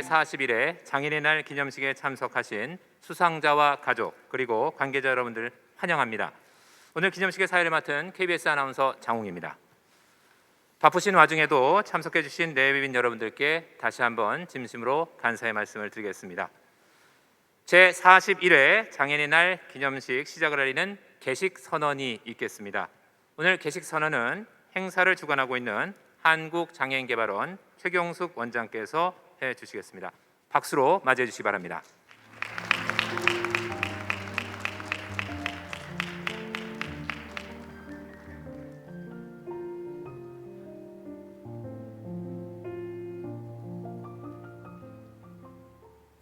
제41회 장인의 날 기념식에 참석하신 수상자와 가족 그리고 관계자 여러분들 환영합니다. 오늘 기념식의 사회를 맡은 KBS 아나운서 장홍입니다. 바쁘신 와중에도 참석해 주신 내외빈 여러분들께 다시 한번 진심으로 감사의 말씀을 드리겠습니다. 제41회 장인의 날 기념식 시작을 알리는 개식 선언이 있겠습니다. 오늘 개식 선언은 행사를 주관하고 있는 한국장애인개발원 최경숙 원장께서 해주시겠습니다. 박수로 맞이해 주시기 바랍니다.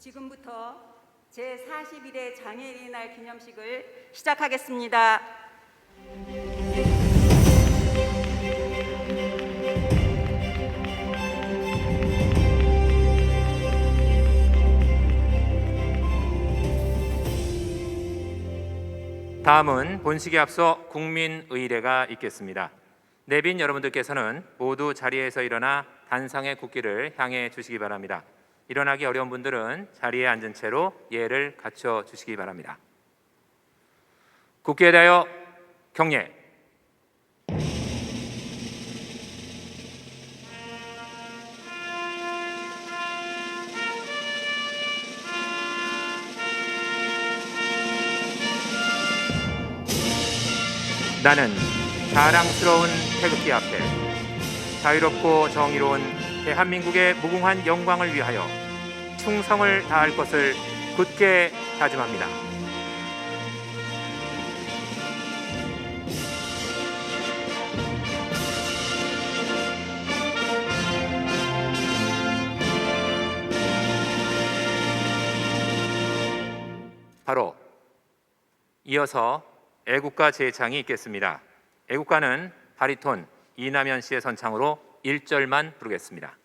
지금부터 제41회 장애인의 날 기념식을 시작하겠습니다. 다음은 본식에 앞서 국민의례가 있겠습니다. 내빈 여러분들께서는 모두 자리에서 일어나 단상의 국기를 향해 주시기 바랍니다. 일어나기 어려운 분들은 자리에 앉은 채로 예를 갖춰 주시기 바랍니다. 국기에 대하여 경례. 나는 자랑스러운 태극기 앞에 자유롭고 정의로운 대한민국의 무궁한 영광을 위하여 충성을 다할 것을 굳게 다짐합니다. 바로 이어서 애국가 제창이 있겠습니다. 애국가는 바리톤 이남현 씨의 선창으로 1절만 부르겠습니다.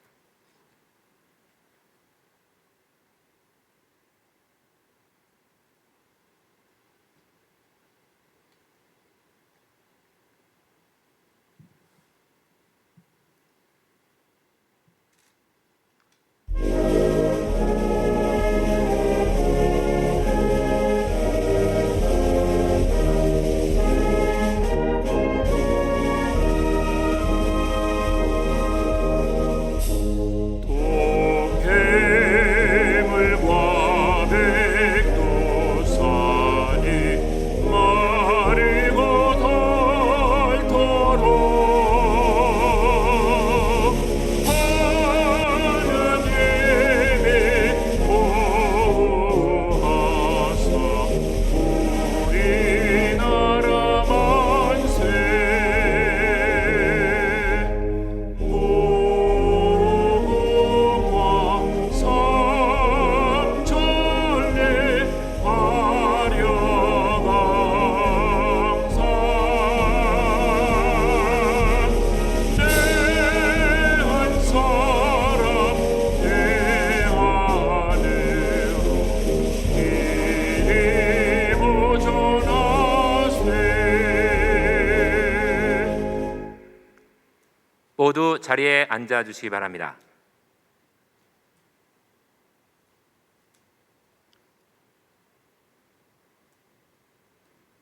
모두 자리에 앉아 주시기 바랍니다.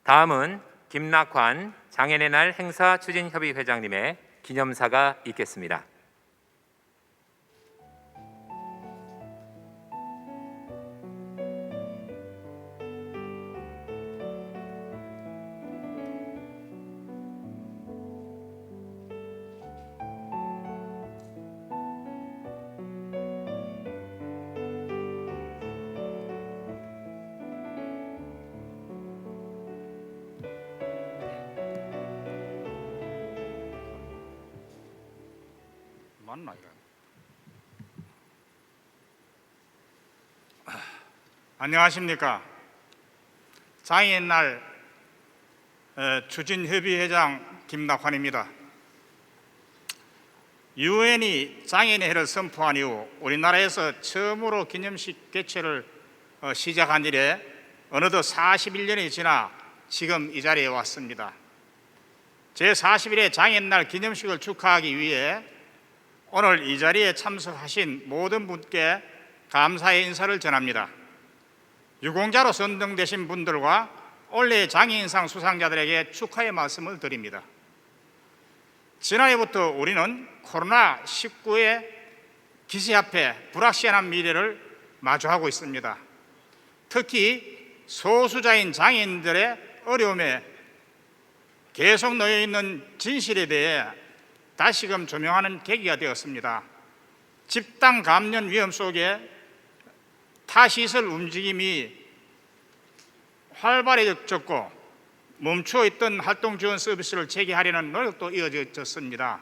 다음은 김낙환 장애인의 날 행사 추진협의 회장님의 기념사가 있겠습니다. 맞나 이거? 안녕하십니까? 장애인 날 추진협의회장 김낙환입니다. 유엔이 장애인의 해를 선포한 이후 우리나라에서 처음으로 기념식 개최를 시작한 이래 어느덧 41년이 지나 지금 이 자리에 왔습니다. 제41회 장애인 날 기념식을 축하하기 위해 오늘 이 자리에 참석하신 모든 분께 감사의 인사를 전합니다. 유공자로 선정되신 분들과 올해의 장애인상 수상자들에게 축하의 말씀을 드립니다. 지난해부터 우리는 코로나19의 기세 앞에 불확실한 미래를 마주하고 있습니다. 특히 소수자인 장애인들의 어려움에 계속 놓여 있는 진실에 대해 다시금 조명하는 계기가 되었습니다. 집단 감염 위험 속에 타시설 움직임이 활발해졌고 멈추어 있던 활동 지원 서비스를 재개하려는 노력도 이어졌습니다.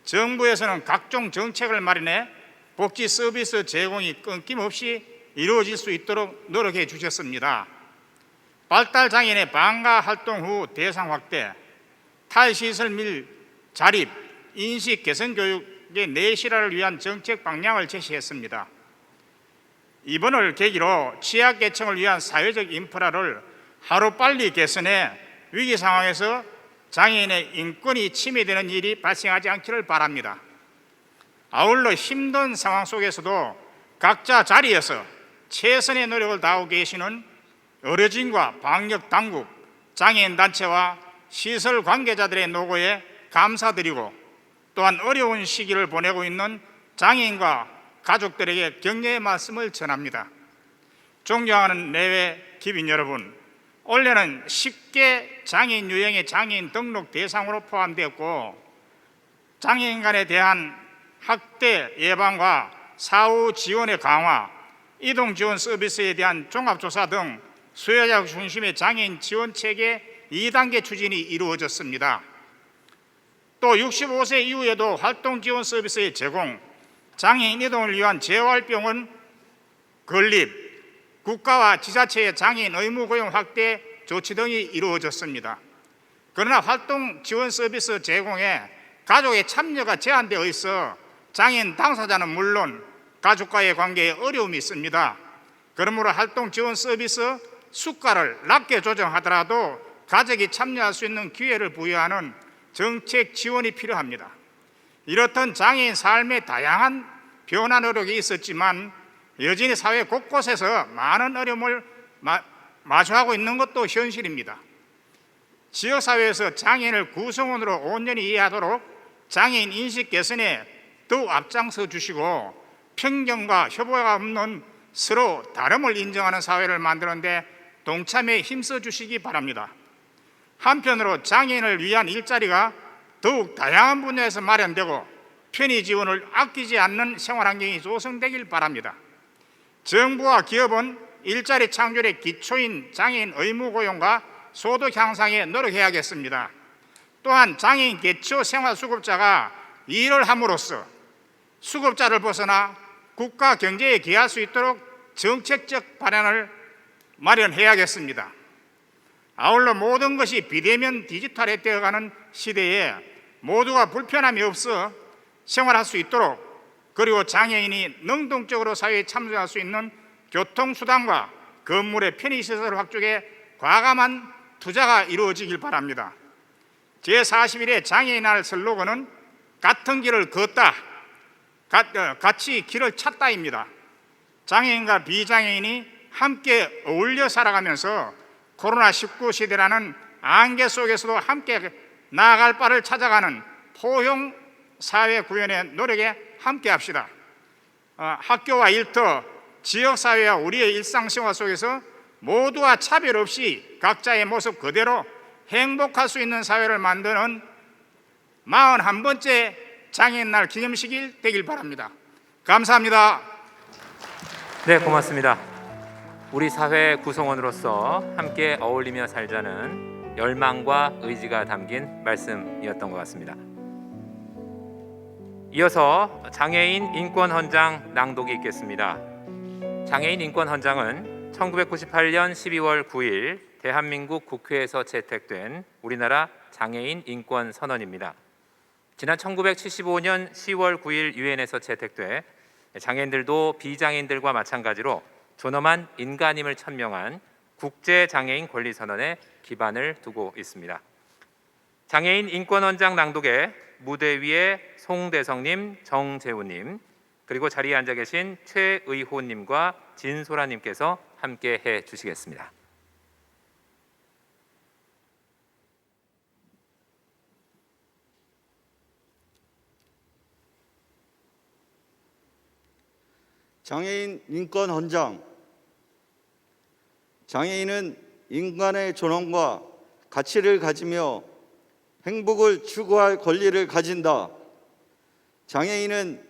정부에서는 각종 정책을 마련해 복지 서비스 제공이 끊김없이 이루어질 수 있도록 노력해 주셨습니다. 발달 장애인의 방과 활동 후 대상 확대, 탈시설 및 자립, 인식 개선 교육의 내실화를 위한 정책 방향을 제시했습니다. 이번을 계기로 취약계층을 위한 사회적 인프라를 하루빨리 개선해 위기 상황에서 장애인의 인권이 침해되는 일이 발생하지 않기를 바랍니다. 아울러 힘든 상황 속에서도 각자 자리에서 최선의 노력을 다하고 계시는 의료진과 방역당국, 장애인단체와 시설 관계자들의 노고에 감사드리고 또한 어려운 시기를 보내고 있는 장애인과 가족들에게 격려의 말씀을 전합니다. 존경하는 내외 기빈 여러분, 올해는 10개 장애인 유형의 장애인 등록 대상으로 포함되었고 장애인 간에 대한 학대 예방과 사후 지원의 강화, 이동 지원 서비스에 대한 종합조사 등 수요자 중심의 장애인 지원 체계 2단계 추진이 이루어졌습니다. 또 65세 이후에도 활동 지원 서비스의 제공, 장애인 이동을 위한 재활병원 건립, 국가와 지자체의 장애인 의무 고용 확대 조치 등이 이루어졌습니다. 그러나 활동 지원 서비스 제공에 가족의 참여가 제한되어 있어 장애인 당사자는 물론 가족과의 관계에 어려움이 있습니다. 그러므로 활동 지원 서비스 수가를 낮게 조정하더라도 가족이 참여할 수 있는 기회를 부여하는 정책 지원이 필요합니다. 이렇던 장애인 삶의 다양한 변화 노력이 있었지만 여전히 사회 곳곳에서 많은 어려움을 마주하고 있는 것도 현실입니다. 지역사회에서 장애인을 구성원으로 온전히 이해하도록 장애인 인식 개선에 더욱 앞장서 주시고 편견과 협오가 없는 서로 다름을 인정하는 사회를 만드는 데 동참에 힘써 주시기 바랍니다. 한편으로 장애인을 위한 일자리가 더욱 다양한 분야에서 마련되고 편의 지원을 아끼지 않는 생활환경이 조성되길 바랍니다. 정부와 기업은 일자리 창출의 기초인 장애인 의무 고용과 소득 향상에 노력해야겠습니다. 또한 장애인 계층 생활수급자가 일을 함으로써 수급자를 벗어나 국가 경제에 기여할 수 있도록 정책적 방안을 마련해야겠습니다. 아울러 모든 것이 비대면 디지털에 되어가는 시대에 모두가 불편함이 없어 생활할 수 있도록 그리고 장애인이 능동적으로 사회에 참여할 수 있는 교통수단과 건물의 편의시설 확충에 과감한 투자가 이루어지길 바랍니다. 제41회 장애인 날 슬로건은 같은 길을 걷다, 같이 길을 찾다입니다. 장애인과 비장애인이 함께 어울려 살아가면서 코로나19 시대라는 안개 속에서도 함께 나아갈 바를 찾아가는 포용 사회 구현의 노력에 함께 합시다. 학교와 일터, 지역사회와 우리의 일상생활 속에서 모두와 차별 없이 각자의 모습 그대로 행복할 수 있는 사회를 만드는 41번째 장애인날 기념식일 되길 바랍니다. 감사합니다. 네, 고맙습니다. 우리 사회 구성원으로서 함께 어울리며 살자는 열망과 의지가 담긴 말씀이었던 것 같습니다. 이어서 장애인 인권 헌장 낭독이 있겠습니다. 장애인 인권 헌장은 1998년 12월 9일 대한민국 국회에서 채택된 우리나라 장애인 인권 선언입니다. 지난 1975년 10월 9일 유엔에서 채택돼 장애인들도 비장애인들과 마찬가지로 존엄한 인간임을 천명한 국제장애인 권리선언에 기반을 두고 있습니다. 장애인 인권헌장 낭독에 무대 위에 송대성님, 정재우님, 그리고 자리에 앉아 계신 최의호님과 진소라님께서 함께 해 주시겠습니다. 장애인 인권 헌장. 장애인은 인간의 존엄과 가치를 가지며 행복을 추구할 권리를 가진다. 장애인은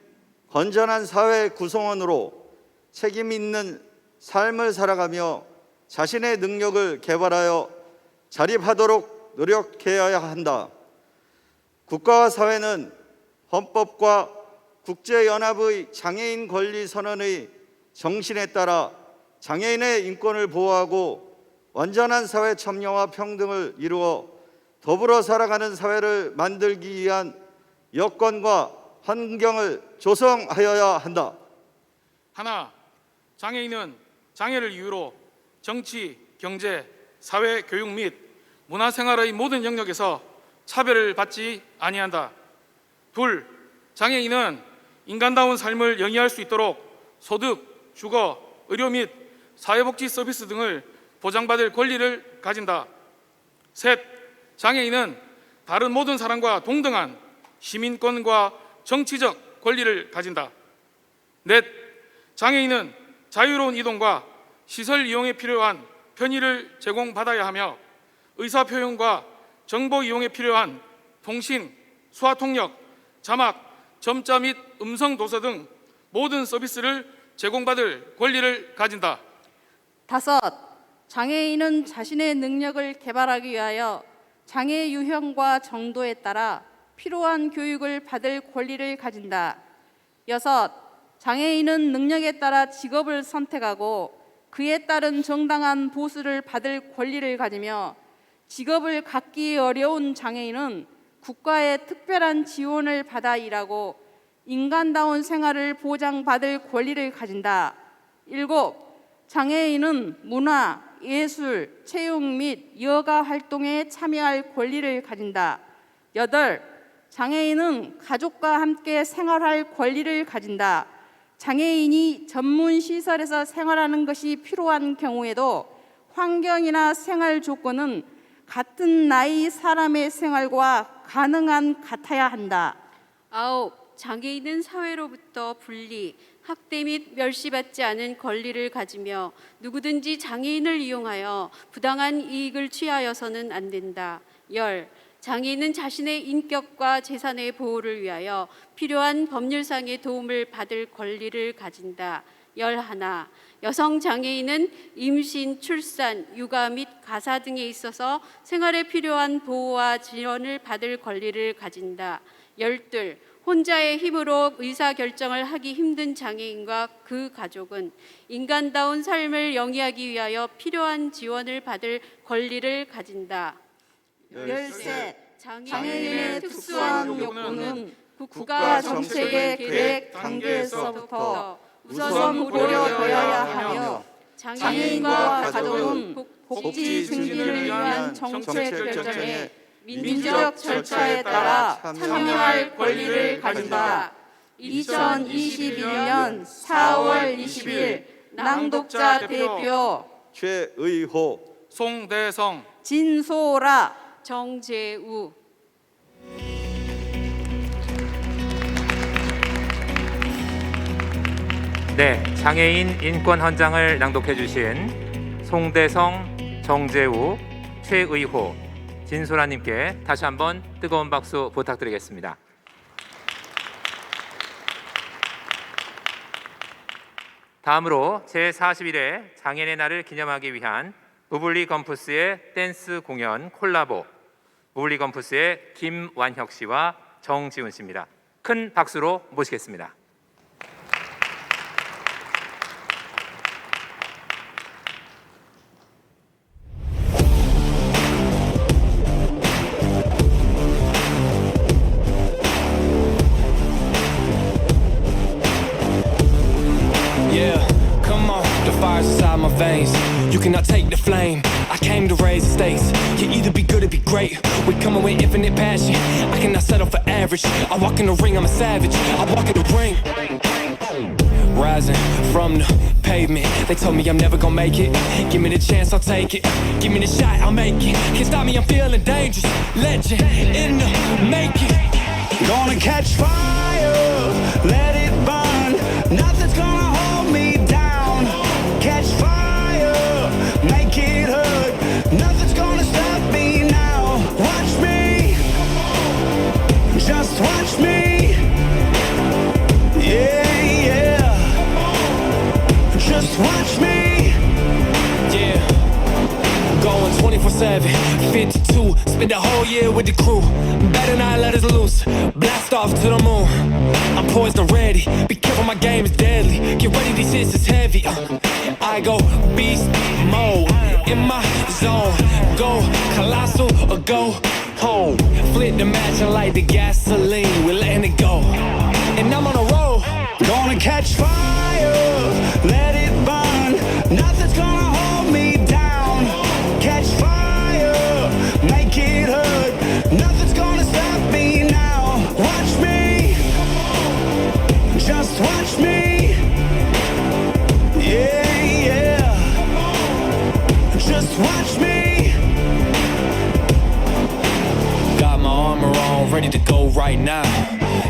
건전한 사회 구성원으로 책임 있는 삶을 살아가며 자신의 능력을 개발하여 자립하도록 노력해야 한다. 국가와 사회는 헌법과 국제연합의 장애인 권리 선언의 정신에 따라 장애인의 인권을 보호하고 완전한 사회 참여와 평등을 이루어 더불어 살아가는 사회를 만들기 위한 여건과 환경을 조성하여야 한다. 하나, 장애인은 장애를 이유로 정치, 경제, 사회, 교육 및 문화생활의 모든 영역에서 차별을 받지 아니한다. 둘, 장애인은 인간다운 삶을 영위할 수 있도록 소득, 주거, 의료 및 사회복지 서비스 등을 보장받을 권리를 가진다. 셋, 장애인은 다른 모든 사람과 동등한 시민권과 정치적 권리를 가진다. 넷, 장애인은 자유로운 이동과 시설 이용에 필요한 편의를 제공받아야 하며 의사표현과 정보 이용에 필요한 통신, 수화통역, 자막, 점자 및 음성 도서 등 모든 서비스를 제공받을 권리를 가진다. 다섯, 장애인은 자신의 능력을 개발하기 위하여 장애 유형과 정도에 따라 필요한 교육을 받을 권리를 가진다. 여섯, 장애인은 능력에 따라 직업을 선택하고 그에 따른 정당한 보수를 받을 권리를 가지며 직업을 갖기 어려운 장애인은 국가의 특별한 지원을 받아 일하고 인간다운 생활을 보장받을 권리를 가진다. 일곱, 장애인은 문화, 예술, 체육 및 여가 활동에 참여할 권리를 가진다. 여덟, 장애인은 가족과 함께 생활할 권리를 가진다. 장애인이 전문 시설에서 생활하는 것이 필요한 경우에도 환경이나 생활 조건은 같은 나이 사람의 생활과 가능한 같아야 한다. 아홉, 장애인은 사회로부터 분리, 학대 및 멸시받지 않은 권리를 가지며 누구든지 장애인을 이용하여 부당한 이익을 취하여서는 안 된다. 열, 장애인은 자신의 인격과 재산의 보호를 위하여 필요한 법률상의 도움을 받을 권리를 가진다. 11. 여성 장애인은 임신, 출산, 육아 및 가사 등에 있어서 생활에 필요한 보호와 지원을 받을 권리를 가진다. 12. 혼자의 힘으로 의사결정을 하기 힘든 장애인과 그 가족은 인간다운 삶을 영위하기 위하여 필요한 지원을 받을 권리를 가진다. 열셋, 장애인의 특수한 요구는 국가 정책의 계획 단계에서부터 우선 고려되어야 하며 장애인과 가족은 복지 증진을 위한 정책 결정에 민주적 절차에 따라 참여할 권리를 가진다. 2021년 4월 20일 낭독자 대표 최의호, 송대성, 진소라, 정재우. 네, 장애인 인권 헌장을 낭독해 주신 송대성, 정재우, 최의호, 진소라님께 다시 한번 뜨거운 박수 부탁드리겠습니다. 다음으로 제41회 장애인의 날을 기념하기 위한 부블리 건푸스의 댄스 공연 콜라보, 부블리 건푸스의 김완혁 씨와 정지훈 씨입니다. 큰 박수로 모시겠습니다. You cannot take the flame. I came to raise the stakes. You either be good or be great. We coming with infinite passion. I cannot settle for average. I walk in the ring, I'm a savage. I walk in the ring. rising from the pavement. They told me I'm never gonna make it. Give me the chance, I'll take it. Give me the shot, I'll make it. Can't stop me, I'm feeling dangerous. Legend in the making. Gonna catch fire, let it burn. Nothing's gonna hold me down. Catch fire, make it hurt. Nothing's gonna stop me now. Watch me, just watch me. Yeah, yeah. Just watch me. Yeah. Going 24/7, 52. Spend the whole year with the crew. Better not let us loose. Blast off to the moon. I'm poised and ready. Be careful, my game is deadly. Get ready, these hits is heavy. I go beast mode in my zone. Go colossal or go home. Flip the match and light the gasoline. We're letting it go. And I'm on a roll. Gonna catch fire, let it burn. Nothing's gonna hold me down. Catch fire, make it hurt. Nothing's gonna stop me now. Watch me, just watch me. Yeah, yeah. Just watch me. Got my armor on, ready to go right now.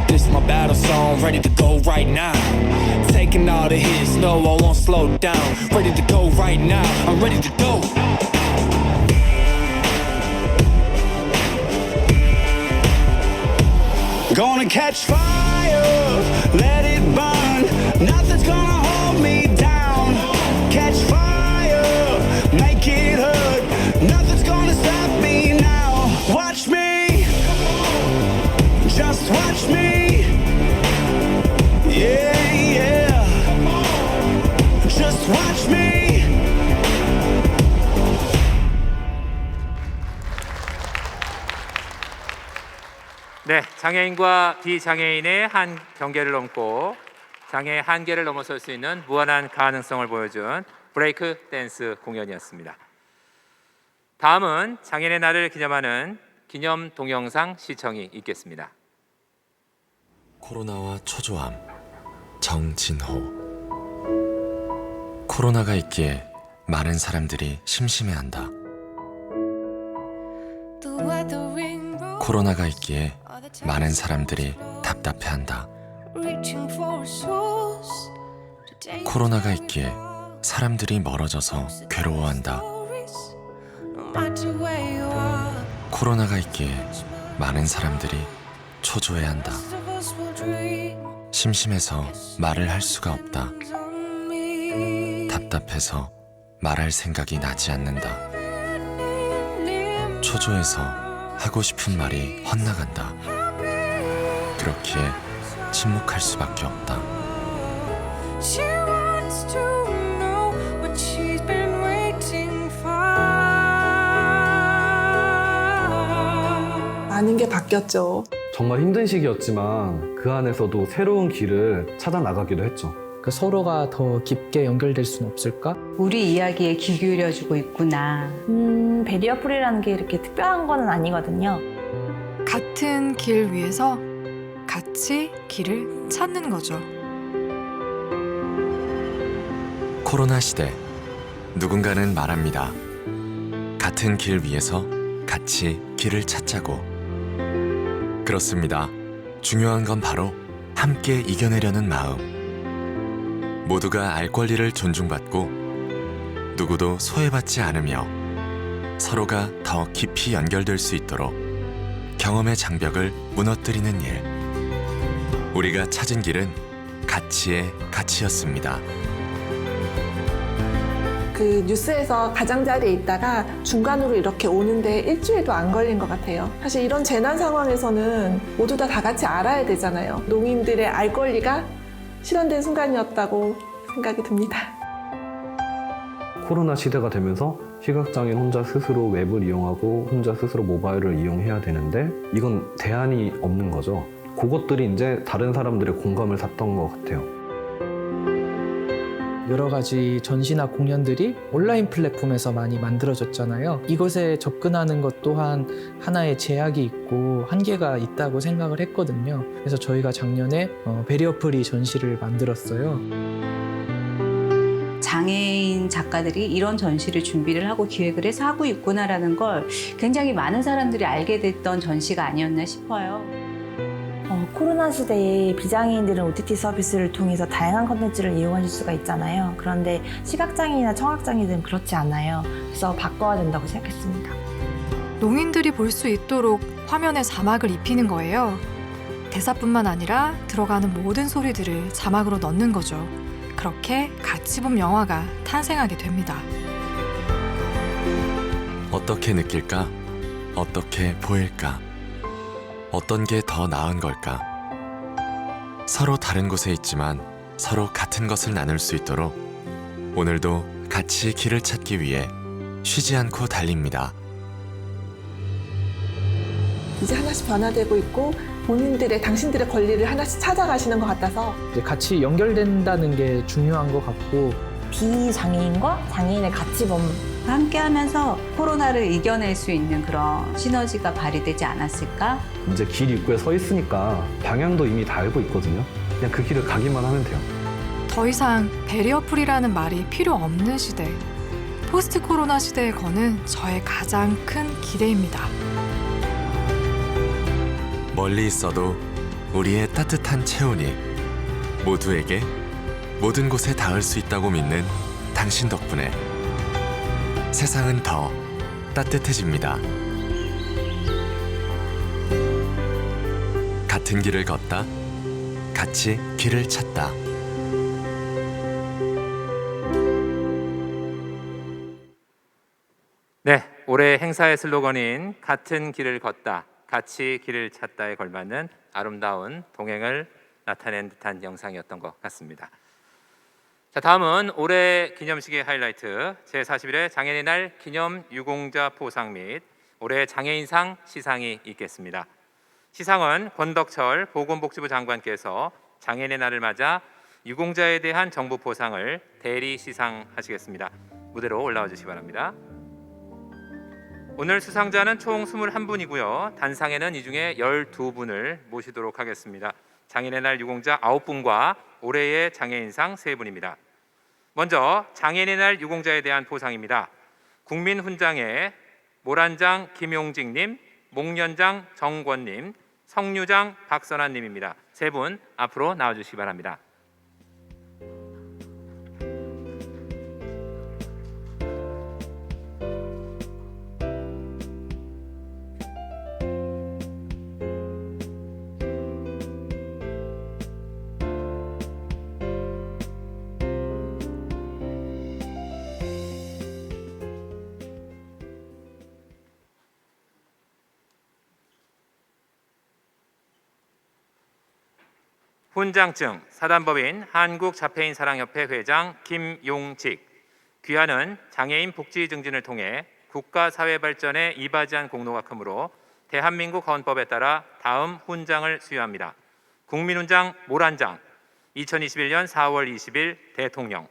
This my battle song, ready to go right now. Taking all the hits, no, I won't slow down. Ready to go right now, I'm ready to go. Gonna catch fire, let it burn. Nothing's gonna hold me down. Catch fire, make it hurt. Nothing's gonna stop me now. Watch me, just watch me. Yeah, yeah. Just watch me. 네, 장애인과 비장애인의 한 경계를 넘고 장애의 한계를 넘어설 수 있는 무한한 가능성을 보여준 브레이크 댄스 공연이었습니다. 다음은 장애인의 날을 기념하는 기념 동영상 시청이 있겠습니다. 코로나와 초조함, 정진호. 코로나가 있기에 많은 사람들이 심심해한다. 코로나가 있기에 많은 사람들이 답답해한다. 코로나가 있기에 사람들이 멀어져서 괴로워한다. 코로나가 있기에 많은 사람들이 초조해한다. 심심해서 말을 할 수가 없다. 답답해서 말할 생각이 나지 않는다. 초조해서 하고 싶은 말이 헛나간다. 그렇기에 침묵할 수밖에 없다. 많은 게 바뀌었죠. 정말 힘든 시기였지만 그 안에서도 새로운 길을 찾아 나가기도 했죠. 서로가 더 깊게 연결될 수는 없을까? 우리 이야기에 귀 기울여주고 있구나. 베리어 프리라는 게 이렇게 특별한 건 아니거든요. 같은 길 위에서 같이 길을 찾는 거죠. 코로나 시대, 누군가는 말합니다. 같은 길 위에서 같이 길을 찾자고. 그렇습니다. 중요한 건 바로 함께 이겨내려는 마음. 모두가 알 권리를 존중받고 누구도 소외받지 않으며 서로가 더 깊이 연결될 수 있도록 경험의 장벽을 무너뜨리는 일. 우리가 찾은 길은 가치의 가치였습니다. 그 뉴스에서 가장자리에 있다가 중간으로 이렇게 오는데 일주일도 안 걸린 것 같아요. 사실 이런 재난 상황에서는 모두 다 같이 알아야 되잖아요. 농인들의 알 권리가 실현된 순간이었다고 생각이 듭니다. 코로나 시대가 되면서 시각장애인 혼자 스스로 웹을 이용하고 혼자 스스로 모바일을 이용해야 되는데 이건 대안이 없는 거죠. 그것들이 이제 다른 사람들의 공감을 샀던 것 같아요. 여러 가지 전시나 공연들이 온라인 플랫폼에서 많이 만들어졌잖아요. 이것에 접근하는 것 또한 하나의 제약이 있고 한계가 있다고 생각을 했거든요. 그래서 저희가 작년에 베리어 프리 전시를 만들었어요. 장애인 작가들이 이런 전시를 준비를 하고 기획을 해서 하고 있구나라는 걸 굉장히 많은 사람들이 알게 됐던 전시가 아니었나 싶어요. 코로나 시대에 비장애인들은 OTT 서비스를 통해서 다양한 컨텐츠를 이용하실 수가 있잖아요. 그런데 시각장애인이나 청각장애인들은 그렇지 않아요. 그래서 바꿔야 된다고 생각했습니다. 농인들이 볼 수 있도록 화면에 자막을 입히는 거예요. 대사뿐만 아니라 들어가는 모든 소리들을 자막으로 넣는 거죠. 그렇게 같이 본 영화가 탄생하게 됩니다. 어떻게 느낄까? 어떻게 보일까? 어떤 게 더 나은 걸까? 서로 다른 곳에 있지만 서로 같은 것을 나눌 수 있도록 오늘도 같이 길을 찾기 위해 쉬지 않고 달립니다. 이제 하나씩 변화되고 있고 본인들의 당신들의 권리를 하나씩 찾아가시는 것 같아서 이제 같이 연결된다는 게 중요한 것 같고 비장애인과 장애인의 가치범 함께하면서 코로나를 이겨낼 수 있는 그런 시너지가 발휘되지 않았을까? 이제 길 입구에 서 있으니까 방향도 이미 다 알고 있거든요. 그냥 그 길을 가기만 하면 돼요. 더 이상 베리어 프리라는 말이 필요 없는 시대. 포스트 코로나 시대에 거는 저의 가장 큰 기대입니다. 멀리 있어도 우리의 따뜻한 체온이 모두에게 모든 곳에 닿을 수 있다고 믿는 당신 덕분에 세상은 더 따뜻해집니다. 같은 길을 걷다, 같이 길을 찾다. 네, 올해 행사의 슬로건인 같은 길을 걷다, 같이 길을 찾다에 걸맞는 아름다운 동행을 나타낸 듯한 영상이었던 것 같습니다. 자, 다음은 올해 기념식의 하이라이트 제41회 장애인의 날 기념 유공자 포상 및 올해 장애인상 시상이 있겠습니다. 시상은 권덕철 보건복지부 장관께서 장애인의 날을 맞아 유공자에 대한 정부 포상을 대리 시상하시겠습니다. 무대로 올라와 주시기 바랍니다. 오늘 수상자는 총 21분이고요. 단상에는 이 중에 12분을 모시도록 하겠습니다. 장애인의 날 유공자 9분과 올해의 장애인상 3분입니다. 먼저 장애인의 날 유공자에 대한 포상입니다. 국민훈장에 모란장 김용직님, 목련장 정권님, 성류장 박선환님입니다. 3분 앞으로 나와주시기 바랍니다. 훈장증 사단법인 한국자폐인사랑협회 회장 김용직. 귀하는 장애인 복지 증진을 통해 국가 사회 발전에 이바지한 공로가 크므로 대한민국 헌법에 따라 다음 훈장을 수여합니다. 국민훈장 모란장 2021년 4월 20일 대통령.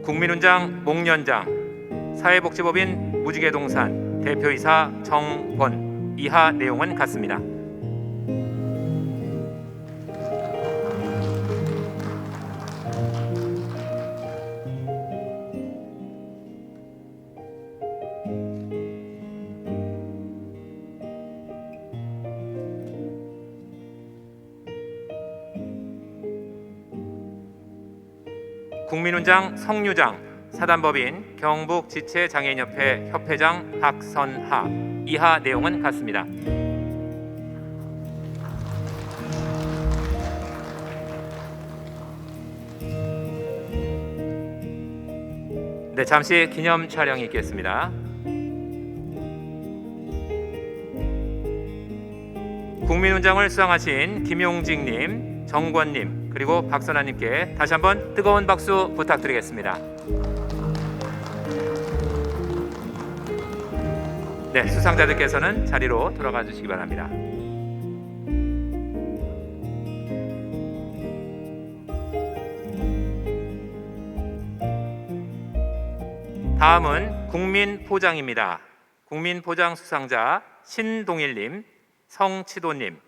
국민훈장 목련장 사회복지법인 무지개동산 대표이사 정권. 이하 내용은 같습니다. 국민훈장 성류장 사단법인 경북지체장애인협회 협회장 박선하. 이하 내용은 같습니다. 네, 잠시 기념 촬영이 있겠습니다. 국민훈장을 수상하신 김용직님, 정권님, 그리고 박선아님께 다시 한번 뜨거운 박수 부탁드리겠습니다. 네, 수상자들께서는 자리로 돌아가 주시기 바랍니다. 다음은 국민포장입니다. 국민포장 수상자 신동일님, 성치도님,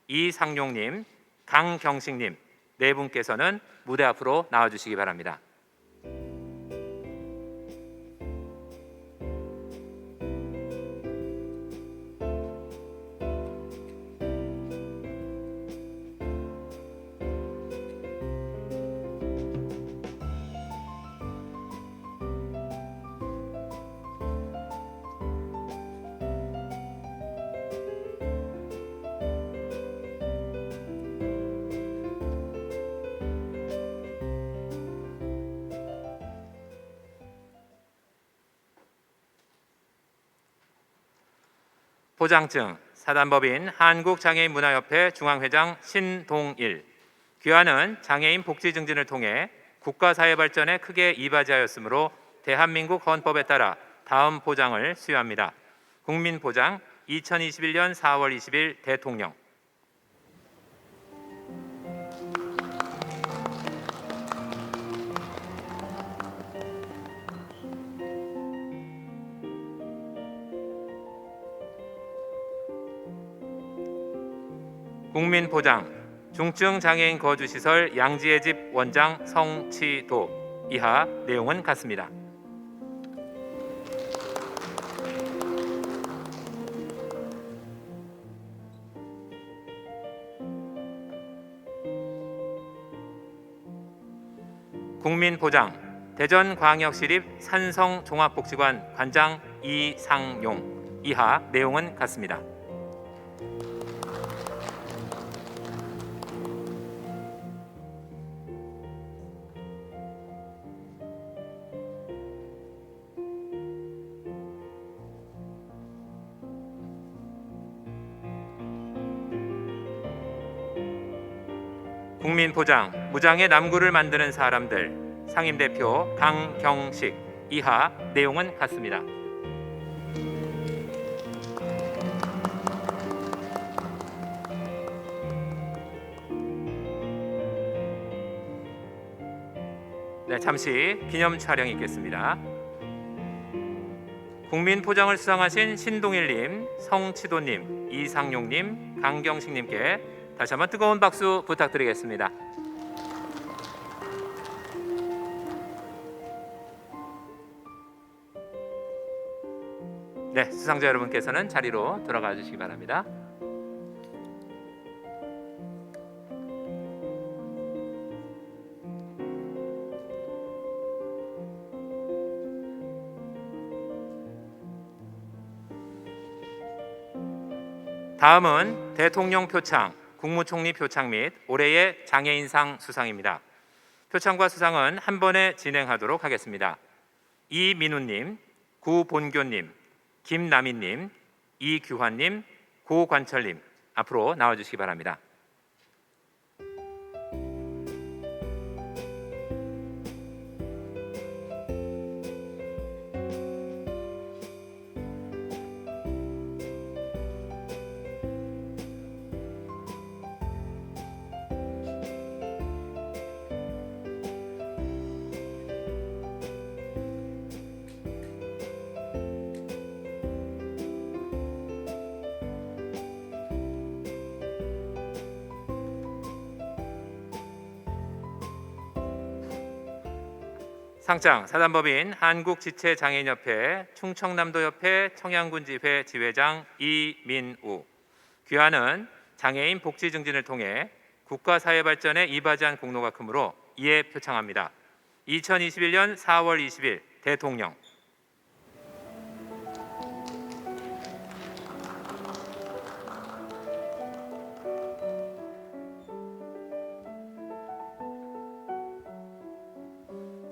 이상용님, 강경식님 네 분께서는 무대 앞으로 나와주시기 바랍니다. 포장증 사단법인 한국장애인문화협회 중앙회장 신동일. 귀하는 장애인 복지 증진을 통해 국가사회 발전에 크게 이바지하였으므로 대한민국 헌법에 따라 다음 포장을 수여합니다. 국민포장 2021년 4월 20일 대통령. 국민포장 중증 장애인 거주시설 양지의 집 원장 성치도. 이하 내용은 같습니다. 국민포장 대전광역시립 산성종합복지관 관장 이상용. 이하 내용은 같습니다. 국민포장 무장의 남구를 만드는 사람들 상임대표 강경식. 이하 내용은 같습니다. 네, 잠시 기념 촬영이 있겠습니다. 국민포장을 수상하신 신동일님, 성치도님, 이상용님, 강경식님께 다시 한번 뜨거운 박수 부탁드리겠습니다. 네, 수상자 여러분께서는 자리로 돌아가 주시기 바랍니다. 다음은 대통령 표창, 국무총리 표창 및 올해의 장애인상 수상입니다. 표창과 수상은 한 번에 진행하도록 하겠습니다. 이민우님, 구본교님, 김남희님, 이규환님, 고관철님 앞으로 나와주시기 바랍니다. 상장 사단법인 한국지체장애인협회 충청남도협회 청양군지회 지회장 이민우. 귀하는 장애인 복지 증진을 통해 국가사회 발전에 이바지한 공로가 크므로 이에 표창합니다. 2021년 4월 20일 대통령.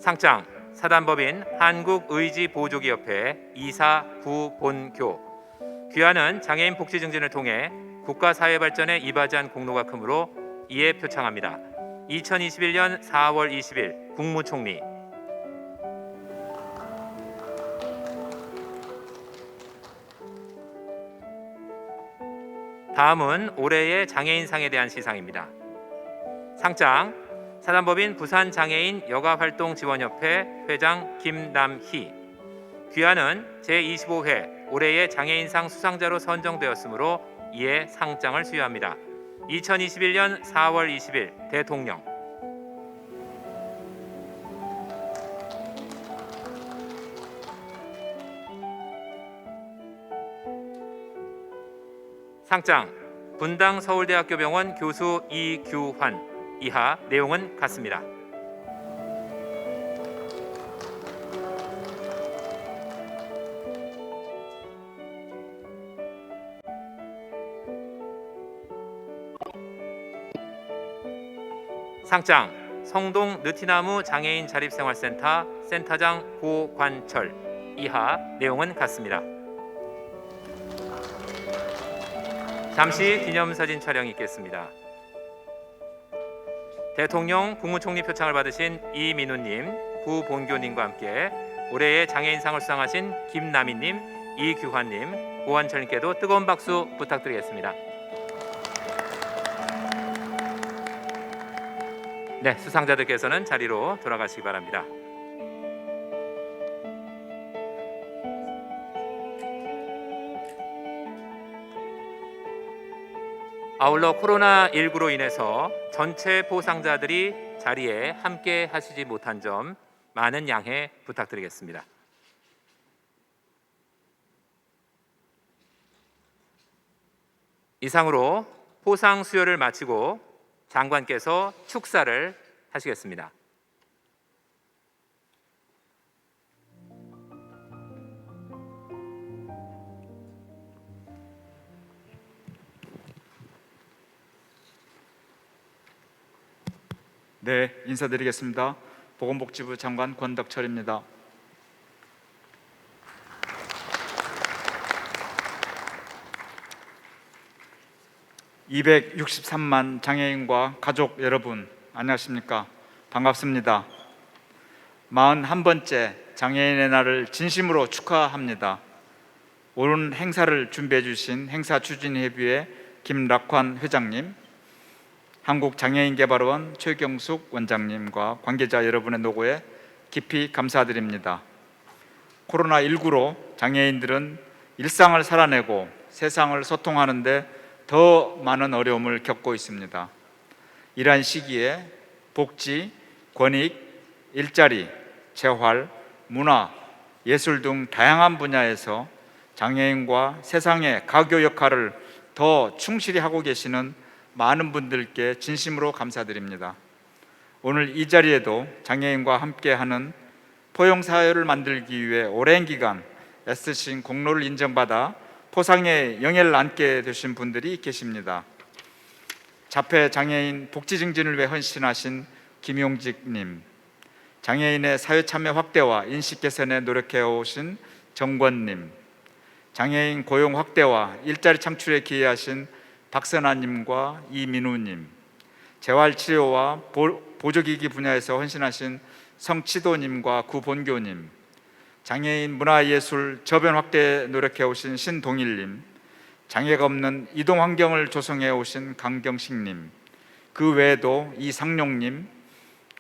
상장 사단법인 한국의지보조기협회 이사 구본교. 귀하는 장애인 복지 증진을 통해 국가 사회 발전에 이바지한 공로가 크므로 이에 표창합니다. 2021년 4월 20일 국무총리. 다음은 올해의 장애인상에 대한 시상입니다. 상장 사단법인 부산장애인 여가활동지원협회 회장 김남희. 귀하는 제25회 올해의 장애인상 수상자로 선정되었으므로 이에 상장을 수여합니다. 2021년 4월 20일 대통령. 상장 분당 서울대학교 병원 교수 이규환. 이하 내용은 같습니다. 상장 성동 느티나무 장애인 자립생활센터 센터장 고관철. 이하 내용은 같습니다. 잠시 기념사진 촬영이 있겠습니다. 대통령, 국무총리 표창을 받으신 이민우님, 구본교님과 함께 올해의 장애인상을 수상하신 김남희님, 이규환님, 고관철님께도 뜨거운 박수 부탁드리겠습니다. 네, 수상자들께서는 자리로 돌아가시기 바랍니다. 아울러 코로나19로 인해서 전체 보상자들이 자리에 함께 하시지 못한 점 많은 양해 부탁드리겠습니다. 이상으로 포상 수여를 마치고 장관께서 축사를 하시겠습니다. 네, 인사드리겠습니다. 보건복지부 장관 권덕철입니다. (263만) 장애인과 가족 여러분, 안녕하십니까? 반갑습니다. 41번째 장애인의 날을 진심으로 축하합니다. 오늘 행사를 준비해 주신 행사추진협의회 김락환 회장님, 한국장애인개발원 최경숙 원장님과 관계자 여러분의 노고에 깊이 감사드립니다. 코로나19로 장애인들은 일상을 살아내고 세상을 소통하는 데 더 많은 어려움을 겪고 있습니다. 이러한 시기에 복지, 권익, 일자리, 재활, 문화, 예술 등 다양한 분야에서 장애인과 세상의 가교 역할을 더 충실히 하고 계시는 많은 분들께 진심으로 감사드립니다. 오늘 이 자리에도 장애인과 함께하는 포용사회를 만들기 위해 오랜 기간 애쓰신 공로를 인정받아 포상의 영예를 안게 되신 분들이 계십니다. 자폐장애인 복지 증진을 위해 헌신하신 김용직님, 장애인의 사회참여 확대와 인식 개선에 노력해 오신 정권님, 장애인 고용 확대와 일자리 창출에 기여하신 박선아님과 이민우님, 재활치료와 보조기기 분야에서 헌신하신 성치도님과 구본교님, 장애인 문화예술 저변 확대에 노력해 오신 신동일님, 장애가 없는 이동 환경을 조성해 오신 강경식님, 그 외에도 이상용님,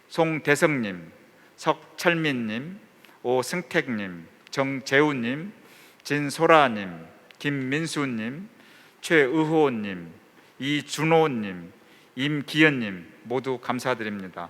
송대성님, 석철민님, 오승택님, 정재우님, 진소라님, 김민수님, 최의호님, 이준호님, 임기현님 모두 감사드립니다.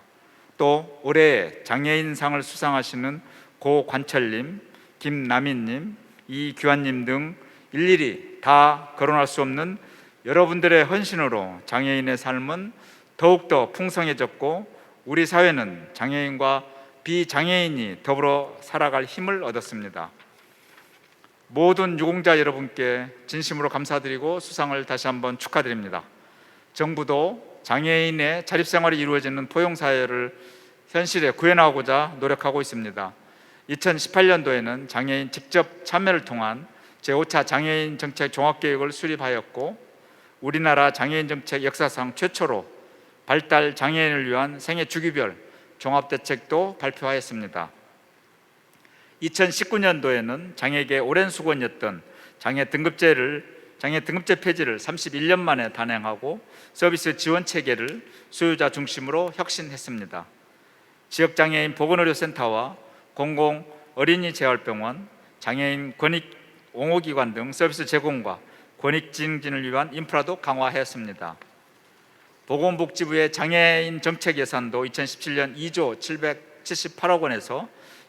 또 올해 장애인상을 수상하시는 고관철님, 김남희님, 이규환님 등 일일이 다 거론할 수 없는 여러분들의 헌신으로 장애인의 삶은 더욱더 풍성해졌고 우리 사회는 장애인과 비장애인이 더불어 살아갈 힘을 얻었습니다. 모든 유공자 여러분께 진심으로 감사드리고 수상을 다시 한번 축하드립니다. 정부도 장애인의 자립생활이 이루어지는 포용사회를 현실에 구현하고자 노력하고 있습니다. 2018년도에는 장애인 직접 참여를 통한 제5차 장애인 정책 종합계획을 수립하였고 우리나라 장애인 정책 역사상 최초로 발달 장애인을 위한 생애 주기별 종합대책도 발표하였습니다. 2019년도에는 장애계 오랜 수건이었던 장애 등급제 폐지를 31년 만에 단행하고 서비스 지원 체계를 수요자 중심으로 혁신했습니다. 지역장애인 보건의료센터와 공공 어린이 재활병원, 장애인 권익 옹호기관 등 서비스 제공과 권익 증진을 위한 인프라도 강화하였습니다. 보건복지부의 장애인 정책 예산도 2017년 2조 778억 원에서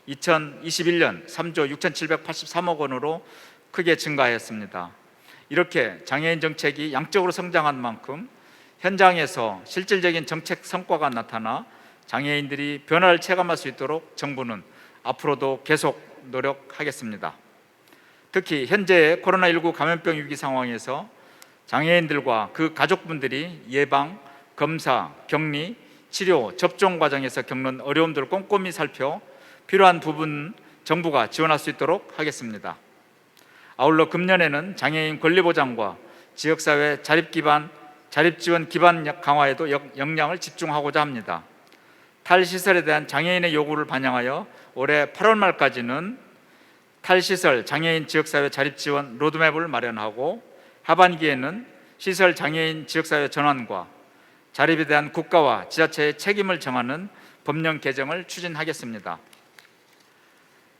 2021년 3조 6,783억 원으로 크게 증가하였습니다. 이렇게 장애인 정책이 양적으로 성장한 만큼 현장에서 실질적인 정책 성과가 나타나 장애인들이 변화를 체감할 수 있도록 정부는 앞으로도 계속 노력하겠습니다. 특히 현재의 코로나19 감염병 위기 상황에서 장애인들과 그 가족분들이 예방, 검사, 격리, 치료, 접종 과정에서 겪는 어려움들을 꼼꼼히 살펴 필요한 부분 정부가 지원할 수 있도록 하겠습니다. 아울러 금년에는 장애인 권리보장과 지역사회 자립지원 기반 강화에도 역량을 집중하고자 합니다. 탈시설에 대한 장애인의 요구를 반영하여 올해 8월 말까지는 탈시설 장애인 지역사회 자립지원 로드맵을 마련하고 하반기에는 시설 장애인 지역사회 전환과 자립에 대한 국가와 지자체의 책임을 정하는 법령 개정을 추진하겠습니다.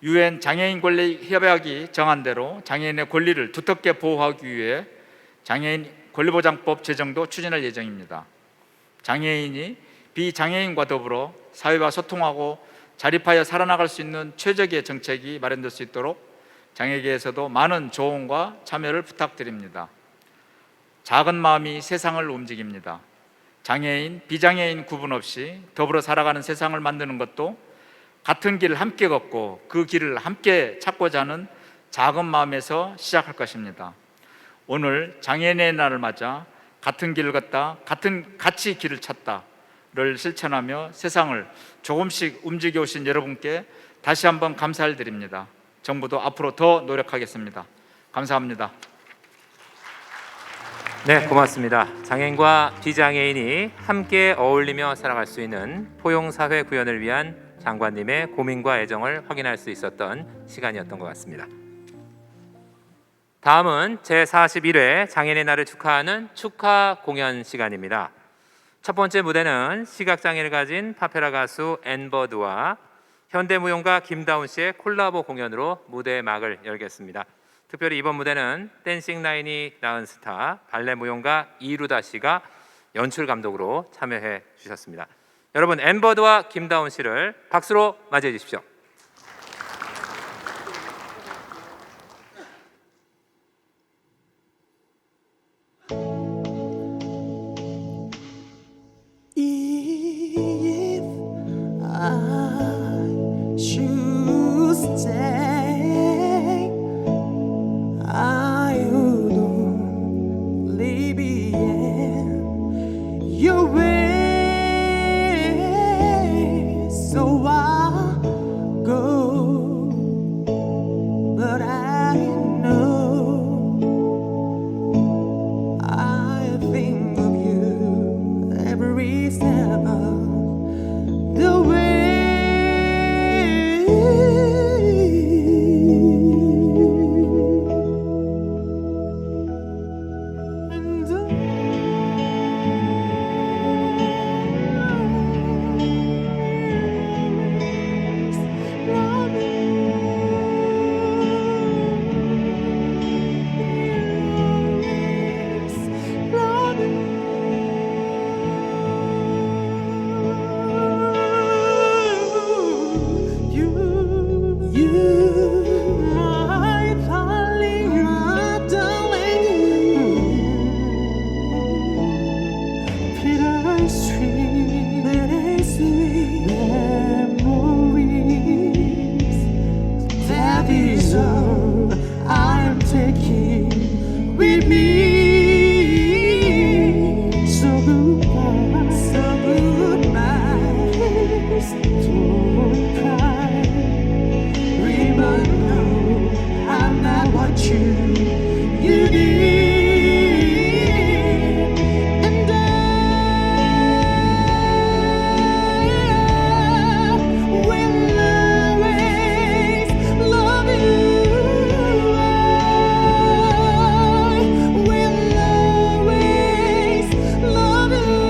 유엔 장애인 권리 협약이 정한 대로 장애인의 권리를 두텁게 보호하기 위해 장애인 권리보장법 제정도 추진할 예정입니다. 장애인이 비장애인과 더불어 사회와 소통하고 자립하여 살아나갈 수 있는 최적의 정책이 마련될 수 있도록 장애계에서도 많은 조언과 참여를 부탁드립니다. 작은 마음이 세상을 움직입니다. 장애인, 비장애인 구분 없이 더불어 살아가는 세상을 만드는 것도 같은 길을 함께 걷고 그 길을 함께 찾고자 하는 작은 마음에서 시작할 것입니다. 오늘 장애인의 날을 맞아 같은 길을 걷다, 같이 길을 찾다를 실천하며 세상을 조금씩 움직여 오신 여러분께 다시 한번 감사를 드립니다. 정부도 앞으로 더 노력하겠습니다. 감사합니다. 네, 고맙습니다. 장애인과 비장애인이 함께 어울리며 살아갈 수 있는 포용사회 구현을 위한 장관님의 고민과 애정을 확인할 수 있었던 시간이었던 것 같습니다. 다음은 제41회 장애인의 날을 축하하는 축하 공연 시간입니다. 첫 번째 무대는 시각장애를 가진 파페라 가수 앤버드와 현대무용가 김다운 씨의 콜라보 공연으로 무대의 막을 열겠습니다. 특별히 이번 무대는 댄싱 라인이 낳은 스타 발레 무용가 이루다 씨가 연출 감독으로 참여해 주셨습니다. 여러분, 앤버드와 김다운 씨를 박수로 맞이해 주십시오. So I what you need, and I will always love you. I will always love you.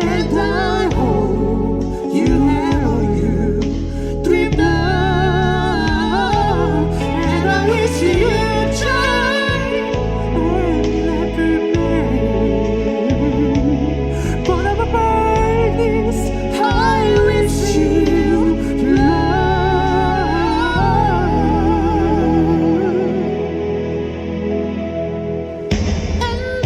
And I hope you never dreamed of, and I wish you joy and happy man. But above this, I wish you love. And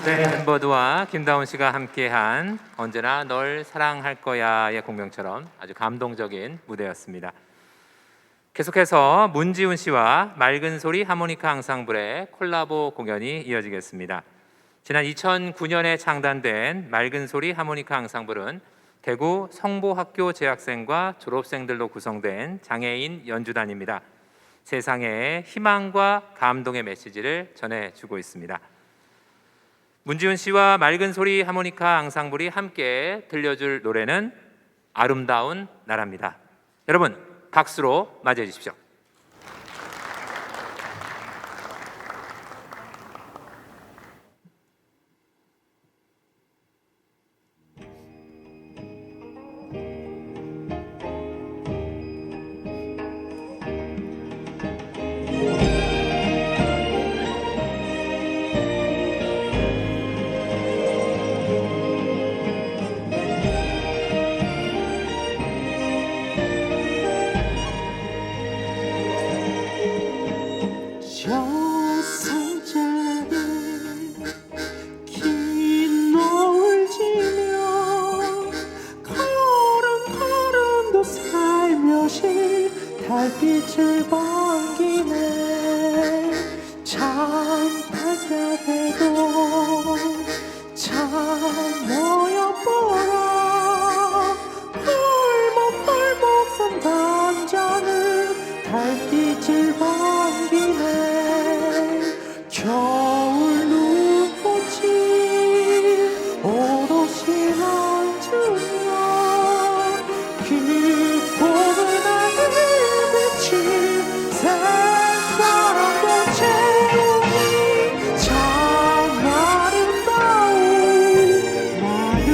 네, 멤버드와 김다운 씨가 함께한 언제나 널 사랑할 거야의 공명처럼 아주 감동적인 무대였습니다. 계속해서 문지훈 씨와 맑은 소리 하모니카 앙상블의 콜라보 공연이 이어지겠습니다. 지난 2009년에 창단된 맑은 소리 하모니카 앙상블은 대구 성보학교 재학생과 졸업생들로 구성된 장애인 연주단입니다. 세상에 희망과 감동의 메시지를 전해주고 있습니다. 문지훈 씨와 맑은 소리 하모니카 앙상블이 함께 들려줄 노래는 아름다운 나라입니다. 여러분 박수로 맞이해 주십시오. 저 산자에 긴 노을 지며 걸음걸음도 살며시 달빛을 반기네. 참 달달해도 참 모여보라. 펄먹펄먹 선 단장은 달빛을 반기네. 겨울 눈꽃이 오롯이 앉으며 그 포근하게 비친 새파란 꽃의 참 아름다운 나의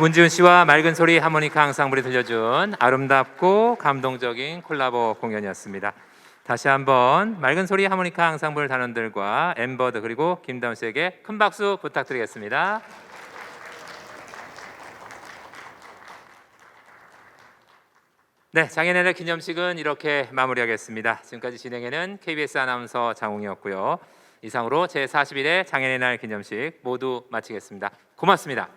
문지훈 씨와 맑은 소리 하모니카 앙상블이 들려준 아름답고 감동적인 콜라보 공연이었습니다. 다시 한번 맑은 소리 하모니카 앙상블 단원들과 엠버드 그리고 김다운 씨에게 큰 박수 부탁드리겠습니다. 네, 장애인의 기념식은 이렇게 마무리하겠습니다. 지금까지 진행에는 KBS 아나운서 장웅이었고요. 이상으로 제41회 장애인의 날 기념식 모두 마치겠습니다. 고맙습니다.